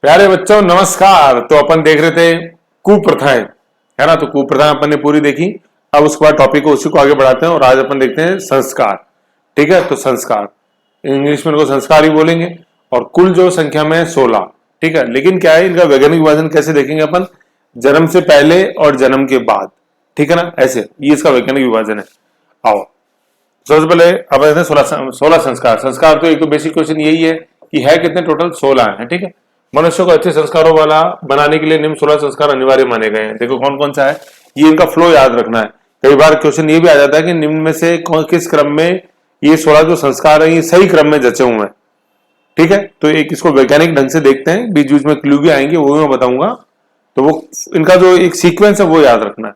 प्यारे बच्चों नमस्कार। तो अपन देख रहे थे कुप्रथाएं, है ना। तो कुप्रथाएं अपन ने पूरी देखी। अब उसके बाद टॉपिक को उसी को आगे बढ़ाते हैं और आज अपन देखते हैं संस्कार। ठीक है, तो संस्कार इंग्लिश में इनको संस्कार ही बोलेंगे और कुल जो संख्या में है 16। ठीक है, लेकिन क्या है इनका वैज्ञानिक विभाजन कैसे देखेंगे अपन, जन्म से पहले और जन्म के बाद। ठीक है ना, ऐसे ये इसका वैज्ञानिक विभाजन है। आओ सबसे पहले अब देखते हैं 16 संस्कार। संस्कार तो एक तो बेसिक क्वेश्चन यही है कि है कितने, टोटल 16 है। ठीक है, मनुष्य को अच्छे संस्कारों वाला बनाने के लिए निम्न 16 संस्कार अनिवार्य माने गए हैं। देखो कौन कौन सा है, ये इनका फ्लो याद रखना है। कई बार क्वेश्चन ये भी आ जाता है कि निम्न में से किस क्रम में ये 16 जो संस्कार है ये सही क्रम में जचे हुए हैं। ठीक है, तो एक इसको वैज्ञानिक ढंग से देखते हैं, बीच बीच में क्लू भी आएंगे वो भी मैं बताऊंगा। तो वो इनका जो एक सीक्वेंस है वो याद रखना है।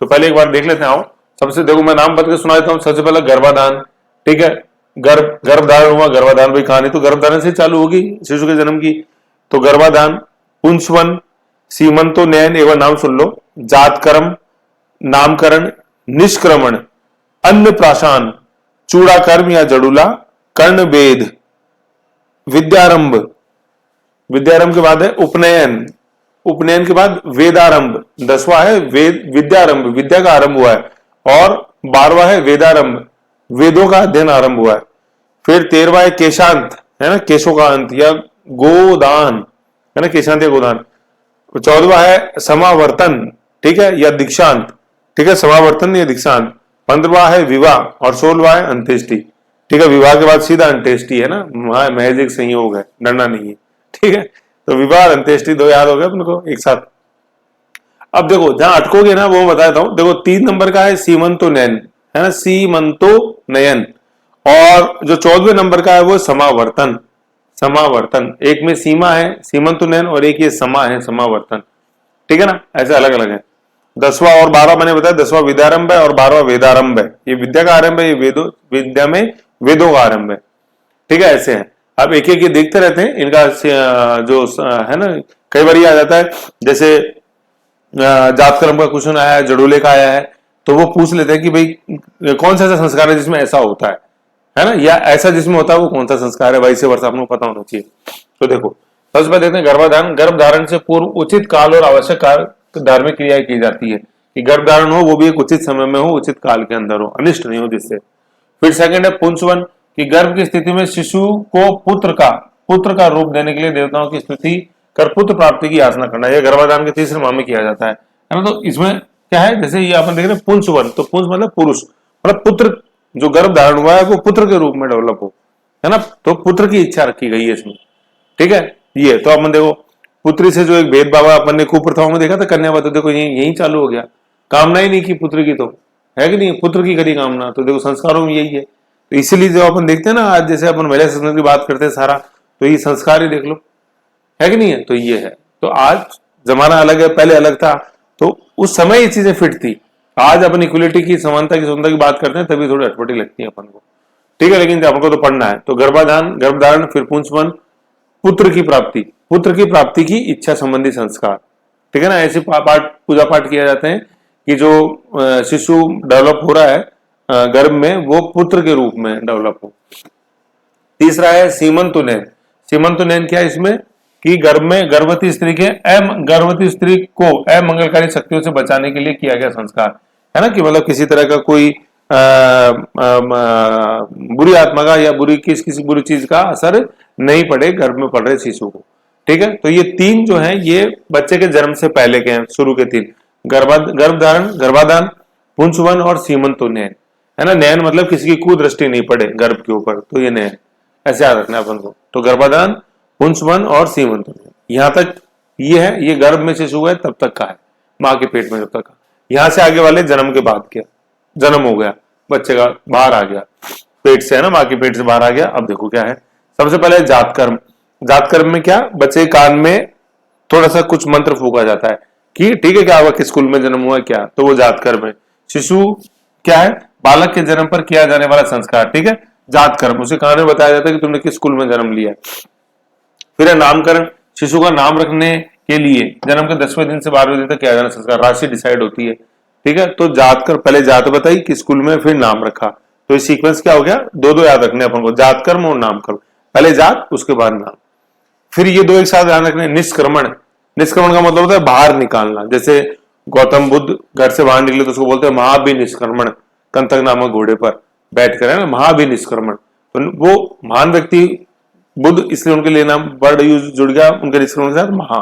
तो पहले एक बार देख लेते हैं। आओ सबसे देखो मैं नाम बता के सुना देता हूँ। सबसे पहले गर्भाधान। ठीक है, गर्भधारण हुआ, गर्भाधान भाई कहानी तो गर्भधारण से चालू होगी शिशु के जन्म की। तो गर्भाधान, पुंसवन, सीमंतोन्नयन, एक बार नाम सुन लो। जातकर्म, नामकरण, निष्क्रमण, अन्नप्राशन, चूड़ाकर्म या जड़ूला, कर्णवेद, विद्यारंभ। विद्यारंभ के बाद है उपनयन। उपनयन के बाद वेदारंभ। 10वां है विद्यारंभ, विद्या का आरंभ हुआ है। और 12वां है वेदारंभ, वेदों का अध्ययन आरंभ हुआ है। फिर 13वां है केशांत, है ना, केशों का अंत या गोदान, है ना, केशांत या गोदान। 14वां है समावर्तन, ठीक है, या दीक्षांत। ठीक है, समावर्तन या दीक्षांत। 15वां है विवाह और 16वां है अंत्येष्टि। ठीक है, विवाह के बाद सीधा अंत्येष्टि है ना, वहां महज एक संयोग है, डरना नहीं है। ठीक है, तो विवाह और अंत्येष्टि दो याद हो गए अपने को एक साथ। अब देखो जहां अटकोगे ना वो बता देता हूं। देखो 3 नंबर का है सीमंतोन्नयन, है ना, सीमंतोन्नयन। और जो 14वें नंबर का है वो समावर्तन। समावर्तन, एक में सीमा है सीमंतोन्नयन और एक ये समा है समावर्तन। ठीक है ना, ऐसे अलग अलग है। 10वां और 12वां मैंने बताया, 10वां विद्यारंभ है और 12वां वेदारंभ है। ये विद्या का आरंभ है, ये विद्या में वेदों का आरंभ है। ठीक है, ऐसे है। अब एक एक ये देखते रहते हैं इनका जो है ना, कई बार ये आ जाता है जैसे जातकर्म का क्वेश्चन आया है, जड़ूले का आया है, तो वो पूछ लेते हैं कि भाई कौन सा ऐसा संस्कार है जिसमें ऐसा होता है ना, या ऐसा जिसमें होता है वो कौन सा संस्कार है, वैसे वर्ष आपको पता होना चाहिए। तो देखो सबसे पहले देखते हैं गर्भाधान। गर्भधारण से पूर्व उचित काल और आवश्यक धार्मिक क्रियाएं की जाती है कि गर्भधारण हो वो भी एक उचित समय में हो, उचित काल के अंदर हो, अनिष्ट नहीं हो जिससे। फिर सेकंड है पुंसवन कि गर्भ की स्थिति में शिशु को पुत्र का रूप देने के लिए देवताओं की स्तुति कर पुत्र प्राप्ति की याचना करना। यह गर्भाधान के तीसरे माह में किया जाता है ना। तो इसमें क्या है, जैसे ये अपन देख रहे हैं पुंसवन, तो पुंस मतलब पुरुष, मतलब पुत्र जो गर्भ धारण हुआ है वो पुत्र के रूप में डेवलप हो, है ना, तो पुत्र की इच्छा रखी गई है इसमें। ठीक है, ये तो अपन देखो पुत्री से जो एक भेदभाव अपन ने कुप्रथाओं में देखा था, कन्यावत, तो देखो यही चालू हो गया। कामना ही नहीं की पुत्र की, तो है कि नहीं, पुत्र की करी कामना। तो देखो संस्कारों में यही है। तो इसीलिए जो अपन देखते हैं ना आज जैसे अपन महिला संस्कृति की बात करते हैं सारा, तो ये संस्कार ही देख लो, है कि नहीं है। तो ये है। तो आज जमाना अलग है, पहले अलग था, तो उस समय ये चीजें फिट थी। आज अपन इक्वलिटी की, समानता की, सुंदरता की बात करते हैं तभी थोड़ी अटपटी लगती है अपन को। ठीक है, लेकिन अपन को तो पढ़ना है। तो गर्भधारण, फिर पुंसवन, पुत्र की प्राप्ति की इच्छा संबंधी संस्कार। ठीक है ना, ऐसे पूजा पाठ किया जाते हैं कि जो शिशु डेवलप हो रहा है गर्भ में वो पुत्र के रूप में डेवलप हो। तीसरा है सीमंतोन्नयन। सीमंतोन्नयन क्या है इसमें कि गर्भ में गर्भवती स्त्री को अमंगलकारी शक्तियों से बचाने के लिए किया गया संस्कार, है ना, कि मतलब किसी तरह का कोई बुरी आत्मा का या किसी बुरी चीज का असर नहीं पड़े गर्भ में पड़ रहे शिशु को। ठीक है, तो ये 3 जो है ये बच्चे के जन्म से पहले के हैं, शुरू के 3, गर्भाधान, पुंसवन और सीमंतोन्नयन, है ना। नयन मतलब किसी की कुदृष्टि नहीं पड़े गर्भ के ऊपर, तो ये नयन, ऐसे याद रखना अपन को। तो गर्भाधान, पुंसवन और सीमंतोन्नयन, यहां तक ये है, ये गर्भ में शिशु है तब तक का है, माँ के पेट में जब तक का। यहां से आगे वाले जन्म के बाद क्या, जन्म हो गया बच्चे का, बाहर आ गया पेट से, है ना, माँ के पेट से बाहर आ गया। अब देखो क्या है, सबसे पहले जातकर्म। जातकर्म में क्या, बच्चे के कान में थोड़ा सा कुछ मंत्र फूका जाता है कि ठीक है क्या हुआ, किस स्कूल में जन्म हुआ क्या, तो वो जातकर्म है। शिशु क्या है, बालक के जन्म पर किया जाने वाला संस्कार। ठीक है, जातकर्म, उसे कान में बताया जाता है कि तुमने किस स्कूल में जन्म लिया। फिर है नामकरण, शिशु का नाम रखने के लिए जन्म के 10वें दिन से 12वें दिन तक किया जाना संस्कार, राशि डिसाइड होती है। ठीक है, तो जातकर पहले जात बताई कि स्कूल में, फिर नाम रखा। तो ये सीक्वेंस क्या हो गया, दो याद रखने अपन को, जातकर्म और नामकर्म, पहले जात उसके बाद नाम। फिर ये दो एक साथ ध्यान रखने, निष्क्रमण। निष्क्रमण का मतलब होता है बाहर निकालना। जैसे गौतम बुद्ध घर से बाहर निकले तो उसको बोलते हैं महाभिनिष्क्रमण, कंतक नामक घोड़े पर बैठ कर, है ना, महाभिनिष्क्रमण। तो वो महान व्यक्ति बुद्ध, इसलिए उनके लिए नाम वर्ड यूज जुड़ गया उनके निष्क्रमण के साथ महा,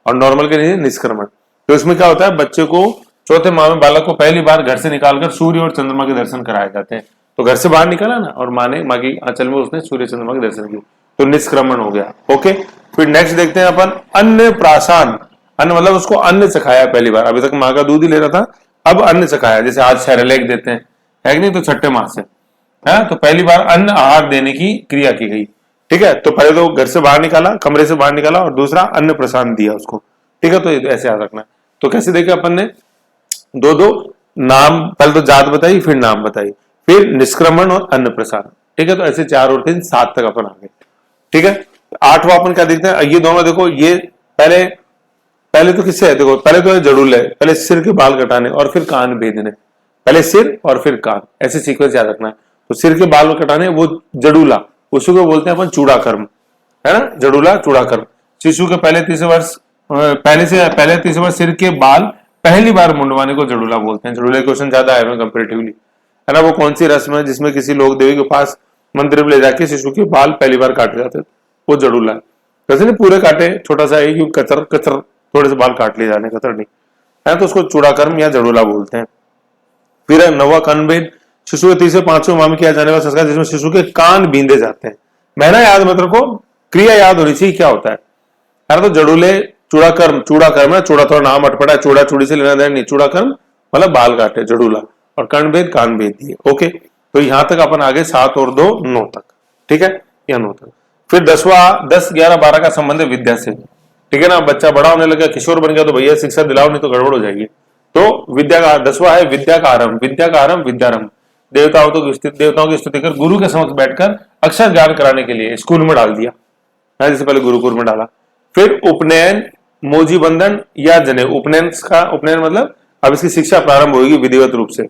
और नॉर्मल के लिए निष्क्रमण। तो इसमें क्या होता है, बच्चे को चौथे माह में बालक को पहली बार घर से निकालकर सूर्य और चंद्रमा के दर्शन कराए जाते हैं। तो घर से बाहर निकाला ना, और माँ की आंचल में उसने सूर्य चंद्रमा के दर्शन किए, तो निष्क्रमण हो गया। ओके, फिर नेक्स्ट देखते हैं अपन अन्न प्राशन। अन्न मतलब उसको अन्न चखाया पहली बार, अभी तक माँ का दूध ही ले रहा था, अब अन्न चखाया। जैसे आज सेरेलैक देते हैं, है कि नहीं, तो छठे माह से है, तो पहली बार अन्न आहार देने की क्रिया की गई। ठीक है, तो पहले तो घर से बाहर निकाला, कमरे से बाहर निकाला, और दूसरा अन्न प्रसाद दिया उसको। ठीक है, तो ऐसे याद रखना है। तो कैसे देखे अपन ने, दो दो नाम, पहले तो जात बताई, फिर नाम बताई, फिर निष्क्रमण और अन्न प्रसाद। ठीक है, तो ऐसे 4 और 3 7 तक अपन आ गए। ठीक है, 8वां अपन क्या देखते हैं, ये दोनों देखो, ये पहले तो किससे है, देखो पहले तो है जड़ूल है, पहले सिर के बाल कटाने और फिर कान भेदने, पहले सिर और फिर कान, ऐसे सीक्वेंस याद रखना है। तो सिर के बाल कटाने वो जड़ूला, उसी को बोलते हैं अपन चूड़ा कर्म, है ना, जड़ूला चूड़ा कर्म। शिशु के पहले तीसरे वर्ष सिर के बाल पहली बार मुंडवाने को जड़ूला बोलते हैं। जड़ूले क्वेश्चन ज्यादा आए हुए कंपेरेटिवली, है ना। वो कौन सी रस्म है जिसमें किसी लोक देवी के पास मंदिर में ले जाके शिशु के बाल पहली बार काटे जाते, वो जड़ूला है। वैसे नहीं पूरे काटे, छोटा सा है कि कतर कतर थोड़े से बाल काट लिए जाने, कतर नहीं है, तो उसको चूड़ा कर्म या जड़ूला बोलते हैं। फिर है नवा कानभेद, शिशु के 3 से 5वें माह में किया जाने वाला संस्कार, जिसमें शिशु के कान बींदे जाते हैं। महीना याद मत रखो, क्रिया याद होनी चाहिए क्या होता है। तो जड़ूले चूड़ा कर्म है, चूड़ा थोड़ा नाम अटपटा है, चूड़ा चूड़ी से लेना देना नहीं, चूड़ा कर्म मतलब बाल काटे, जड़ूला, और कर्णभेद कान भेद दिए। ओके, तो यहां तक अपन आगे 7 और 2 9 तक। ठीक है, या 9 तक। फिर 10, 11, 12 का संबंध है विद्या से। ठीक है ना, बच्चा बड़ा होने लगा, किशोर बन गया, तो भैया शिक्षा दिलाओ, नहीं तो गड़बड़ हो जाएगी। तो विद्या का 10वां है विद्या का आरंभ। विद्या का आरंभ विद्यारंभ, देवताओं की स्तुति कर गुरु के समक्ष बैठकर अक्षर ज्ञान कराने के लिए स्कूल में डाल दिया, जैसे पहले गुरुकुल में डाला। फिर उपनयन, मोजी बंधन या जनेऊ। उपनयन मतलब अब इसकी शिक्षा प्रारंभ होगी विधिवत रूप से।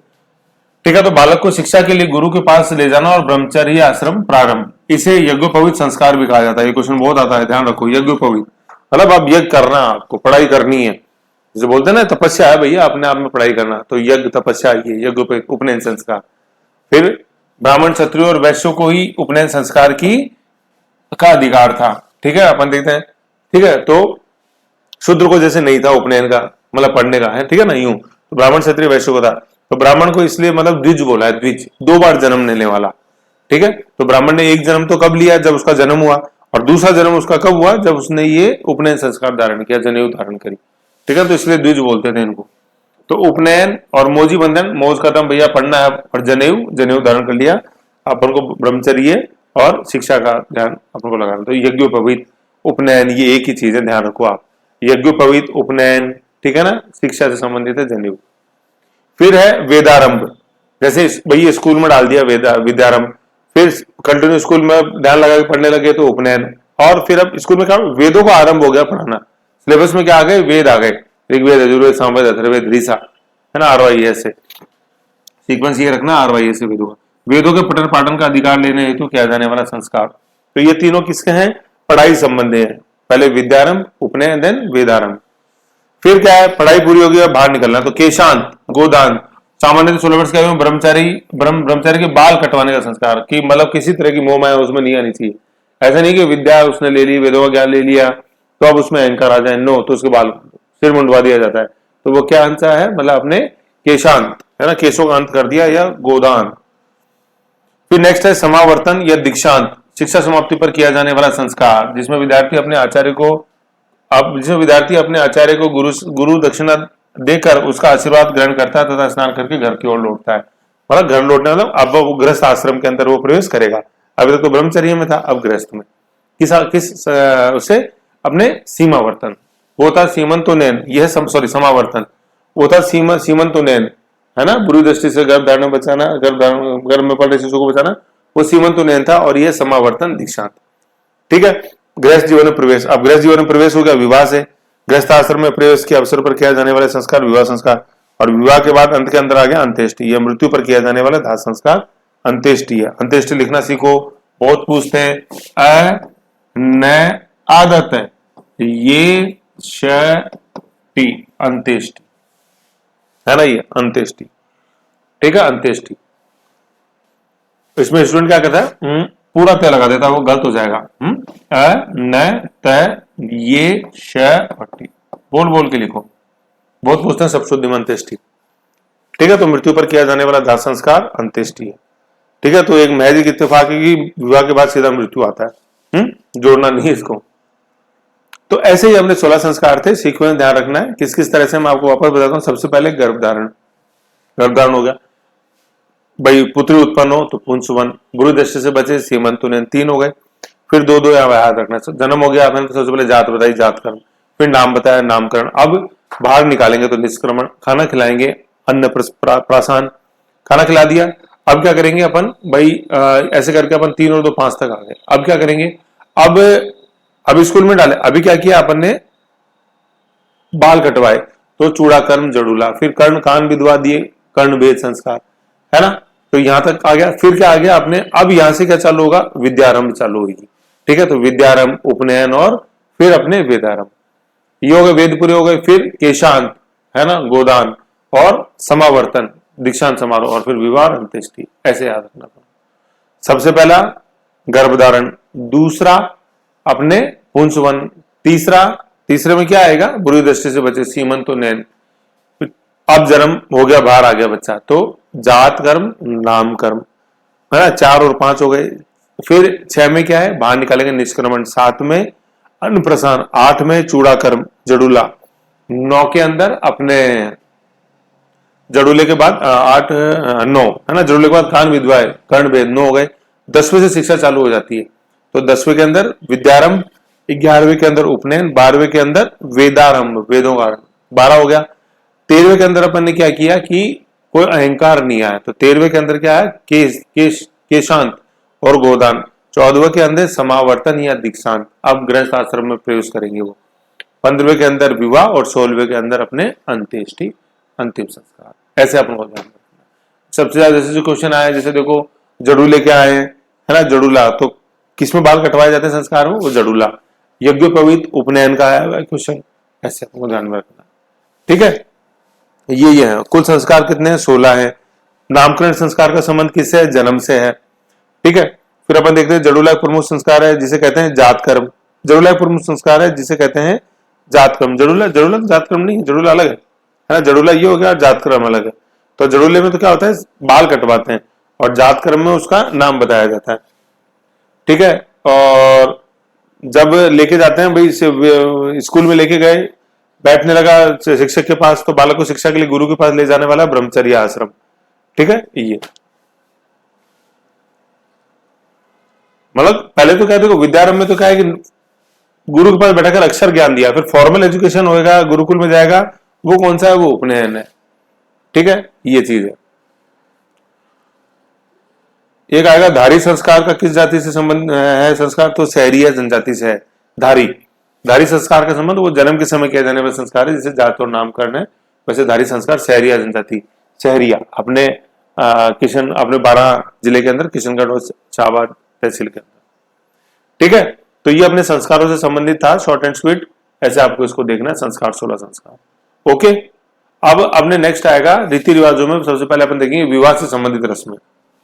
ठीक है, तो बालक को शिक्षा के लिए गुरु के पास ले जाना और ब्रह्मचर्य आश्रम प्रारंभ, इसे यज्ञोपवीत संस्कार भी कहा जाता है। ये क्वेश्चन बहुत आता है, ध्यान रखो। यज्ञोपवीत मतलब अब यज्ञ करना, आपको पढ़ाई करनी है, जैसे बोलते हैं ना तपस्या है भैया, अपने आप में पढ़ाई करना, तो यज्ञ तपस्या, ये यज्ञोपवीत उपनयन संस्कार। फिर ब्राह्मण क्षत्रिय और वैश्यों को ही उपनयन संस्कार का अधिकार था। ठीक है, अपन देखते हैं। ठीक है, तो शूद्र को जैसे नहीं था उपनयन का मतलब पढ़ने का, है ठीक है ना, यूं तो ब्राह्मण क्षत्रिय वैश्य को था। तो ब्राह्मण को इसलिए मतलब द्विज बोला है, द्विज 2 बार जन्म लेने वाला। ठीक है, तो ब्राह्मण ने एक जन्म तो कब लिया, जब उसका जन्म हुआ, और दूसरा जन्म उसका कब हुआ, जब उसने ये उपनयन संस्कार धारण किया, जनेऊ धारण करी। ठीक है, तो इसलिए द्विज बोलते थे इनको। तो उपनयन और मोजी बंधन, मौज का दम भैया पढ़ना है, और जनेऊ धारण कर लिया, अपन को ब्रह्मचर्य और शिक्षा का ध्यान अपन को लगाना। तो यज्ञोपवीत उपनयन ये एक ही चीज है, ध्यान रखो आप, यज्ञोपवीत उपनयन। ठीक है ना, शिक्षा से संबंधित है जनेऊ। फिर है वेदारंभ, जैसे भैया स्कूल में डाल दिया विद्यारंभ, फिर कंटिन्यू स्कूल में ध्यान लगा के पढ़ने लगे तो उपनयन, और फिर अब स्कूल में क्या वेदों का आरंभ हो गया पढ़ाना। सिलेबस में क्या आ गए, वेद आ गए, ऋग्वेद, यजुर्वेद, सामवेद, अथर्ववेद, ऋचा, है ना, RYS से सीक्वेंस ये रखना, RYS से वेदों का। वेदों के पठन पाठन का अधिकार लेने हेतु किया जाने वाला संस्कार। तो ये तीनों किसके हैं, पढ़ाई संबंधी है। पहले विद्यारंभ, उपनयन, देन वेदारंभ। फिर क्या है, पढ़ाई पूरी होगी और बाहर निकलना, तो केशांत, गोदान। सामान्य 16 वर्ष के ब्रह्मचारी के बाल कटवाने का संस्कार, कि मतलब किसी तरह की मोह माया उसमें नहीं आनी चाहिए। ऐसा नहीं कि विद्या उसने ले ली, वेदों का ज्ञान ले लिया तो अब उसमें अहंकार आ जाए, नो, तो उसके बाल सिर मुंडवा दिया जाता है। तो वो क्या अंश है, मतलब अपने केशांत, है ना, केशों का अंत कर दिया, या गोदान। फिर नेक्स्ट है समावर्तन या दीक्षांत, शिक्षा समाप्ति पर किया जाने वाला संस्कार, जिसमें विद्यार्थी अपने आचार्य को गुरु दक्षिणा देकर उसका आशीर्वाद ग्रहण करता है तथा स्नान करके घर की ओर लौटता है। मतलब घर लौटने मतलब अब वो गृहस्थ आश्रम के अंदर वो प्रवेश करेगा। अभी तक तो ब्रह्मचर्य में था, अब गृहस्थ में। किस उसे अपने सीमावर्तन, वो था सीमंतोनयन, यह समावर्तन, वो था सीमंतोनयन, है ना, बुरी दृष्टि से गर्भ धारण बचाना, गर्भ में पड़ रहे शिशु को बचाना, वो सीमंतोनयन था, और यह समावर्तन दीक्षांत। ठीक है, गृहस्थ जीवन में प्रवेश, अब गृहस्थ जीवन में प्रवेश हो गया विवाह से। गृहस्थ आश्रम में प्रवेश के अवसर पर किया जाने वाले संस्कार विवाह संस्कार, और विवाह के बाद अंत के अंदर आ गया अंत्येष्टि, यह मृत्यु पर किया जाने वाला दाह संस्कार अंत्येष्टि है। अंत्येष्टि लिखना सीखो, बहुत पूछते हैं, अ न आदत है, ये टी अंत्येष्टि है ना, ये अंत्येष्टि, ठीक है, अंत्येष्टि। इसमें स्टूडेंट क्या करता है, पूरा तय लगा देता है, वो गलत हो जाएगा। अ न त ये श और टी, बोल बोल के लिखो, बहुत पूछते हैं सब शुद्ध में अंत्येष्टि, ठीक है। तो मृत्यु पर किया जाने वाला दाह संस्कार अंत्येष्टि है, ठीक है। तो एक महज इत्तेफाक है कि विवाह के बाद सीधा मृत्यु आता है, जोड़ना नहीं इसको। तो ऐसे ही हमने 16 संस्कार थे, सीक्वेंस ध्यान रखना है किस किस तरह से। मैं आपको वापस बताता हूं। सबसे पहले गर्भधारण, गर्भधारण हो गया भाई, पुत्री उत्पन्न हो तो पुंसवन, गुरु दृष्टि से बचे सीमंत उन्नयन, 3 हो गए। फिर 2 यहाँ याद रखना। जन्म हो गया आपने तो सबसे पहले जात बताई, जातकर्म, फिर नाम बताया, नामकरण। अब बाहर निकालेंगे तो निष्क्रमण, खाना खिलाएंगे, अन्न प्रासान, खाना खिला दिया। अब क्या करेंगे अपन भाई, ऐसे करके अपन 3 और 2 5 तक आ गए। अब क्या करेंगे, अब स्कूल में डाले। अभी क्या किया अपन ने, बाल कटवाए तो चूड़ा कर्म जड़ूला, फिर कर्ण कान विधवा दिए, कर्ण भेद संस्कार, है ना। तो यहां तक आ गया। फिर क्या आ गया अपने, अब यहां से क्या चालू होगा, विद्यारंभ चालू होगी, ठीक है। तो विद्यारंभ, उपनयन और फिर अपने वेदारंभ, ये हो गए, वेद पूरे हो गए। फिर केशांत, है ना, गोदान और समावर्तन, दीक्षांत समारोह, और फिर विवाह अंत्येष्टि। ऐसे याद रखना। सबसे पहला गर्भधारण, दूसरा अपने पुंसवन, तीसरे में क्या आएगा, बुरी दृष्टि से बचे सीमंत तो नैन। अब जन्म हो गया, बाहर आ गया बच्चा, तो जात कर्म, नाम कर्म, है ना। 4 और 5 हो गए। फिर 6 में क्या है, बाहर निकालेंगे निष्क्रमण, 7 में अन्नप्रसान, 8 में चूड़ा कर्म जड़ूला, 9 के अंदर अपने जड़ूले के बाद 8 9 है ना, जड़ूले के बाद कान विधवा, कर्ण भेद, 9 हो गए। 10वें से शिक्षा चालू हो जाती है, तो 10वें के अंदर विद्यारंभ, 11वें के अंदर उपनयन, 12वें के अंदर वेदारंभ, वेदों का 12 हो गया। 13वें के अंदर अपन ने क्या किया कि कोई अहंकार नहीं आया, तो 13वें के अंदर क्या है, केशांत और गोदान। 14वें के अंदर समावर्तन या दीक्षांत, अब गृहस्थ आश्रम में प्रवेश करेंगे वो। 15वें के अंदर विवाह और 16वें के अंदर अपने अंत्येष्टि, अंतिम संस्कार। ऐसे अपन को ध्यान रखना। सबसे ज्यादा जैसे जो क्वेश्चन आए, जैसे देखो जड़ूले क्या है ना, जड़ूला तो किसमें बाल कटवाए जाते हैं संस्कार में, वो जड़ूला। यज्ञोपवीत, उपनयन का आया हुआ क्वेश्चन, ऐसे अपन को ध्यान में रखना, ठीक है। ये है। कुल संस्कार कितने हैं, 16 है। नामकरण संस्कार का संबंध किससे है, जन्म से है, ठीक है। फिर अपन देखते हैं जड़ूला एक प्रमुख संस्कार है जिसे कहते हैं जात कर्म, जड़ूला एक प्रमुख संस्कार है जिसे कहते हैं जात कर्म। जड़ूला जात कर्म नहीं, जड़ूला अलग है ना, जड़ूला ये हो गया और जात कर्म अलग है। तो जड़ूले में तो क्या होता है, बाल कटवाते हैं, और जात कर्म में उसका नाम बताया जाता है, ठीक है। और जब लेके जाते हैं भाई, स्कूल में लेके गए, बैठने लगा शिक्षक के पास, तो बालक को शिक्षा के लिए गुरु के पास ले जाने वाला ब्रह्मचर्य आश्रम, ठीक है। ये मतलब पहले तो क्या देखो, विद्यारंभ में तो क्या है कि गुरु के पास बैठाकर अक्षर ज्ञान दिया, फिर फॉर्मल एजुकेशन होएगा, गुरुकुल में जाएगा, वो कौन सा है, वो उपनयन है, ठीक है। ये चीज है। एक आएगा धारी संस्कार का किस जाति से संबंध है संस्कार, तो सहरिया जनजाति से है। धारी संस्कार का संबंध वो जन्म के समय किया जाने वाला संस्कार है, जिसे जात और नामकरण है। वैसे धारी संस्कार सहरिया जनजाति, सहरिया अपने अपने 12 जिले के अंदर, किशनगढ़ और चावा तहसील के अंदर, ठीक है। तो ये अपने संस्कारों से संबंधित था, शॉर्ट एंड स्वीट। ऐसे आपको इसको देखना है, संस्कार 16 संस्कार, ओके। अब अपने नेक्स्ट आएगा रीति रिवाजों में। सबसे पहले अपन देखेंगे विवाह से संबंधित रस्में।